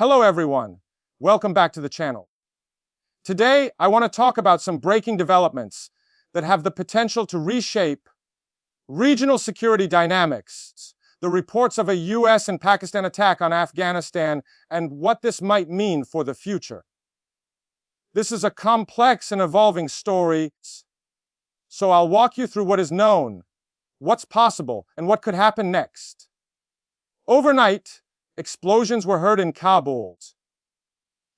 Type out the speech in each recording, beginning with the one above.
Hello everyone, welcome back to the channel. Today I want to talk about some breaking developments that have the potential to reshape regional security dynamics, the reports of a US and Pakistan attack on Afghanistan, and what this might mean for the future. This is a complex and evolving story, so I'll walk you through what is known, what's possible, and what could happen next. Overnight, explosions were heard in Kabul,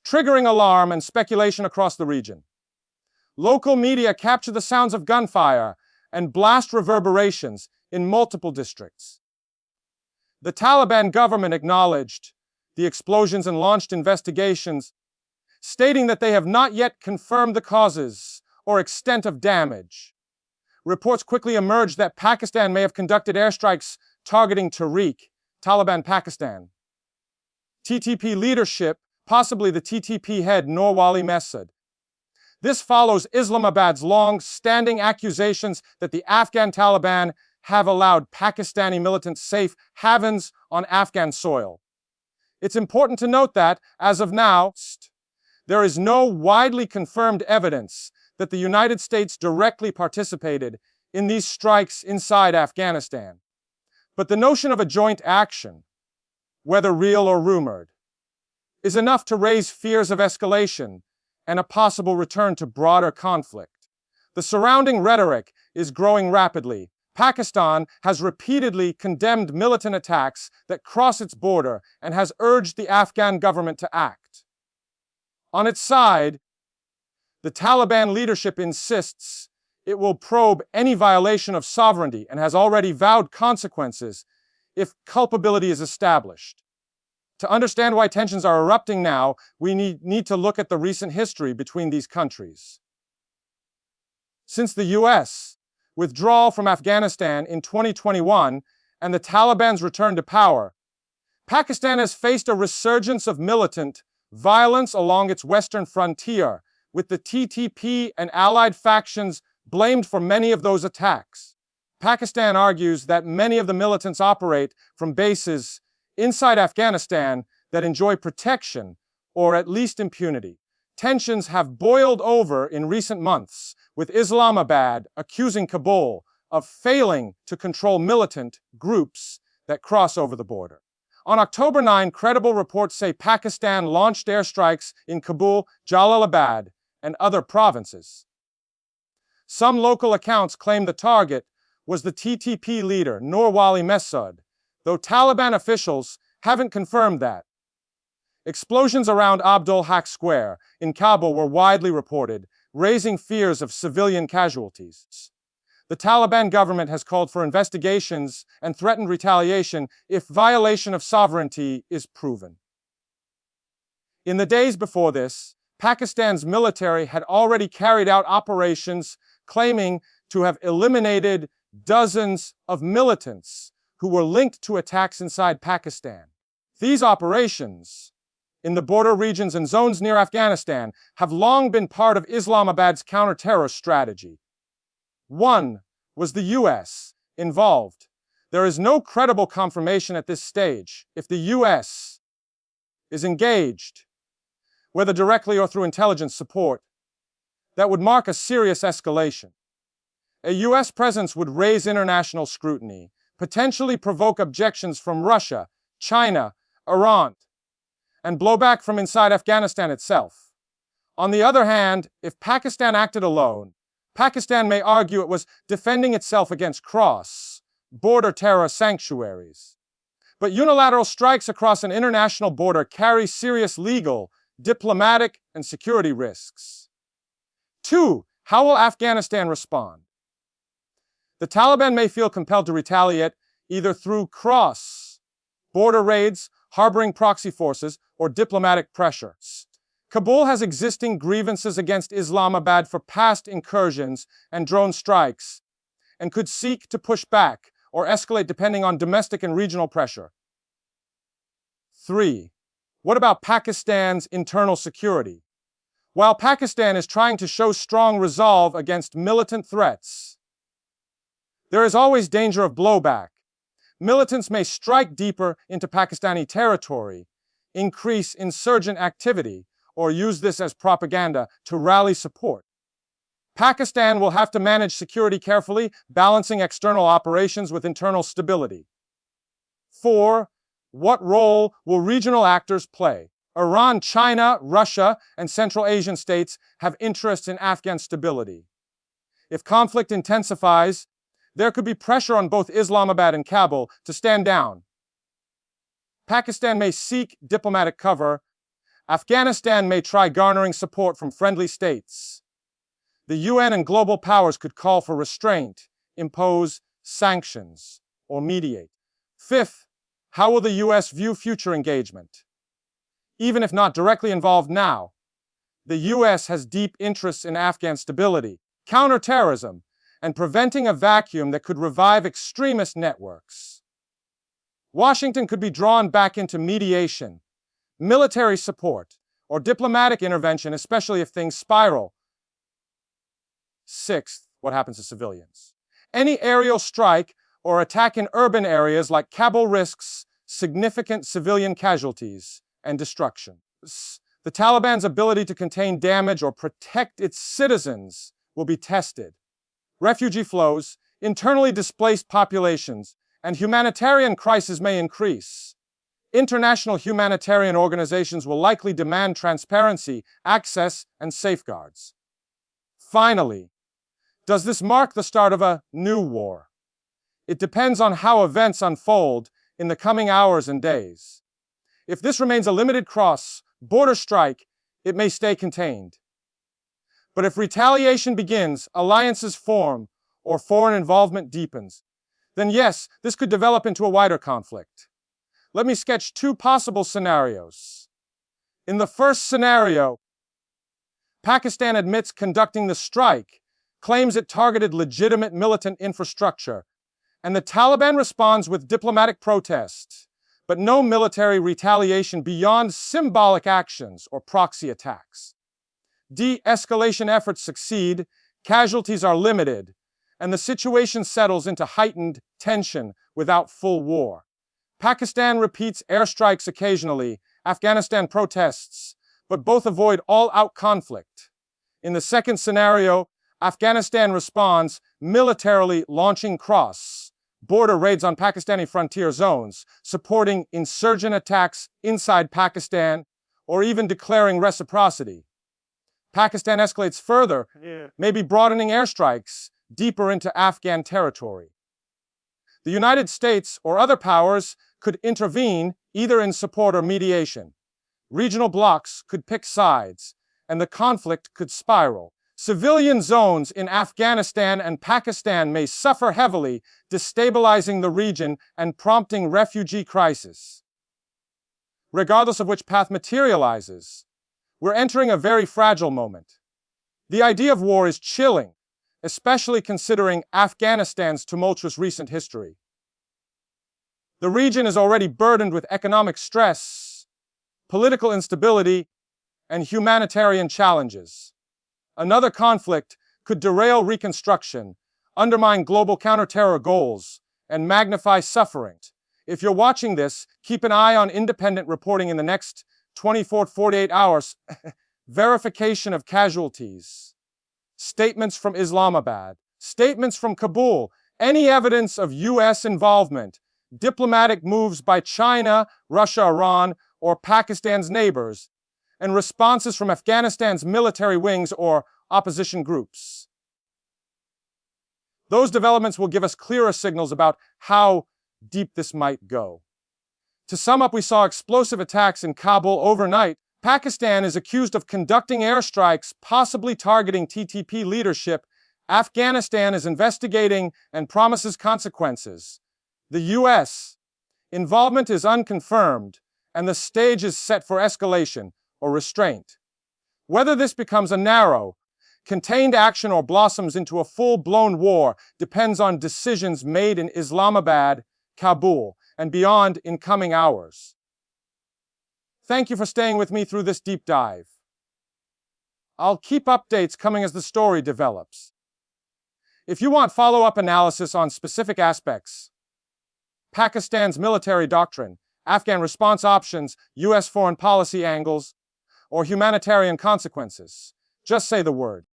triggering alarm and speculation across the region. Local media captured the sounds of gunfire and blast reverberations in multiple districts. The Taliban government acknowledged the explosions and launched investigations, stating that they have not yet confirmed the causes or extent of damage. Reports quickly emerged that Pakistan may have conducted airstrikes targeting Taliban Pakistan. TTP leadership, possibly the TTP head Noor Wali Mehsud. This follows Islamabad's long-standing accusations that the Afghan Taliban have allowed Pakistani militants safe havens on Afghan soil. It's important to note that, as of now, there is no widely confirmed evidence that the United States directly participated in these strikes inside Afghanistan. But the notion of a joint action, whether real or rumored, is enough to raise fears of escalation and a possible return to broader conflict. The surrounding rhetoric is growing rapidly. Pakistan has repeatedly condemned militant attacks that cross its border and has urged the Afghan government to act. On its side, the Taliban leadership insists it will probe any violation of sovereignty and has already vowed consequences if culpability is established. To understand why tensions are erupting now, we need to look at the recent history between these countries. Since the US withdrawal from Afghanistan in 2021 and the Taliban's return to power, Pakistan has faced a resurgence of militant violence along its western frontier, with the TTP and allied factions blamed for many of those attacks. Pakistan argues that many of the militants operate from bases inside Afghanistan that enjoy protection or at least impunity. Tensions have boiled over in recent months, with Islamabad accusing Kabul of failing to control militant groups that cross over the border. On October 9, credible reports say Pakistan launched airstrikes in Kabul, Jalalabad, and other provinces. Some local accounts claim the target was the TTP leader, Noor Wali Mehsud, though Taliban officials haven't confirmed that. Explosions around Abdul Haq Square in Kabul were widely reported, raising fears of civilian casualties. The Taliban government has called for investigations and threatened retaliation if violation of sovereignty is proven. In the days before this, Pakistan's military had already carried out operations claiming to have eliminated dozens of militants who were linked to attacks inside Pakistan. These operations, in the border regions and zones near Afghanistan, have long been part of Islamabad's counter-terror strategy. One was the US involved. There is no credible confirmation at this stage if the US is engaged, whether directly or through intelligence support. That would mark a serious escalation. A US presence would raise international scrutiny, potentially provoke objections from Russia, China, Iran, and blowback from inside Afghanistan itself. On the other hand, if Pakistan acted alone, Pakistan may argue it was defending itself against cross-border terror sanctuaries. But unilateral strikes across an international border carry serious legal, diplomatic, and security risks. 2. How will Afghanistan respond? The Taliban may feel compelled to retaliate either through cross-border raids, harboring proxy forces, or diplomatic pressure. Kabul has existing grievances against Islamabad for past incursions and drone strikes, and could seek to push back or escalate depending on domestic and regional pressure. 3. What about Pakistan's internal security? While Pakistan is trying to show strong resolve against militant threats, there is always danger of blowback. Militants may strike deeper into Pakistani territory, increase insurgent activity or use this as propaganda to rally support. Pakistan will have to manage security carefully, balancing external operations with internal stability. 4. What role will regional actors play? Iran, China, Russia, and Central Asian states have interests in Afghan stability. If conflict intensifies, there could be pressure on both Islamabad and Kabul to stand down. Pakistan may seek diplomatic cover. Afghanistan may try garnering support from friendly states. The UN and global powers could call for restraint, impose sanctions, or mediate. 5th, how will the US view future engagement? Even if not directly involved now, the US has deep interests in Afghan stability, counterterrorism, and preventing a vacuum that could revive extremist networks. Washington could be drawn back into mediation, military support, or diplomatic intervention, especially if things spiral. 6th, what happens to civilians? Any aerial strike or attack in urban areas like Kabul risks significant civilian casualties and destruction. The Taliban's ability to contain damage or protect its citizens will be tested. Refugee flows, internally displaced populations, and humanitarian crises may increase. International humanitarian organizations will likely demand transparency, access, and safeguards. Finally, does this mark the start of a new war? It depends on how events unfold in the coming hours and days. If this remains a limited cross-border strike, it may stay contained. But if retaliation begins, alliances form, or foreign involvement deepens, then yes, this could develop into a wider conflict. Let me sketch 2 possible scenarios. In the first scenario, Pakistan admits conducting the strike, claims it targeted legitimate militant infrastructure, and the Taliban responds with diplomatic protest, but no military retaliation beyond symbolic actions or proxy attacks. De-escalation efforts succeed, casualties are limited, and the situation settles into heightened tension without full war. Pakistan repeats airstrikes occasionally, Afghanistan protests, but both avoid all-out conflict. In the second scenario, Afghanistan responds militarily, launching cross-border raids on Pakistani frontier zones, supporting insurgent attacks inside Pakistan, or even declaring reciprocity. Pakistan escalates further, maybe broadening airstrikes deeper into Afghan territory. The United States or other powers could intervene either in support or mediation. Regional blocs could pick sides, and the conflict could spiral. Civilian zones in Afghanistan and Pakistan may suffer heavily, destabilizing the region and prompting refugee crisis. Regardless of which path materializes, we're entering a very fragile moment. The idea of war is chilling, especially considering Afghanistan's tumultuous recent history. The region is already burdened with economic stress, political instability, and humanitarian challenges. Another conflict could derail reconstruction, undermine global counterterror goals, and magnify suffering. If you're watching this, keep an eye on independent reporting in the next 24 to 48 hours. Verification of casualties. Statements from Islamabad. Statements from Kabul. Any evidence of US involvement. Diplomatic moves by China, Russia, Iran, or Pakistan's neighbors. And responses from Afghanistan's military wings or opposition groups. Those developments will give us clearer signals about how deep this might go. To sum up, we saw explosive attacks in Kabul overnight. Pakistan is accused of conducting airstrikes, possibly targeting TTP leadership. Afghanistan is investigating and promises consequences. The US involvement is unconfirmed, and the stage is set for escalation or restraint. Whether this becomes a narrow, contained action or blossoms into a full-blown war depends on decisions made in Islamabad, Kabul, and beyond in coming hours. Thank you for staying with me through this deep dive. I'll keep updates coming as the story develops. If you want follow-up analysis on specific aspects, Pakistan's military doctrine, Afghan response options, US foreign policy angles, or humanitarian consequences. Just say the word.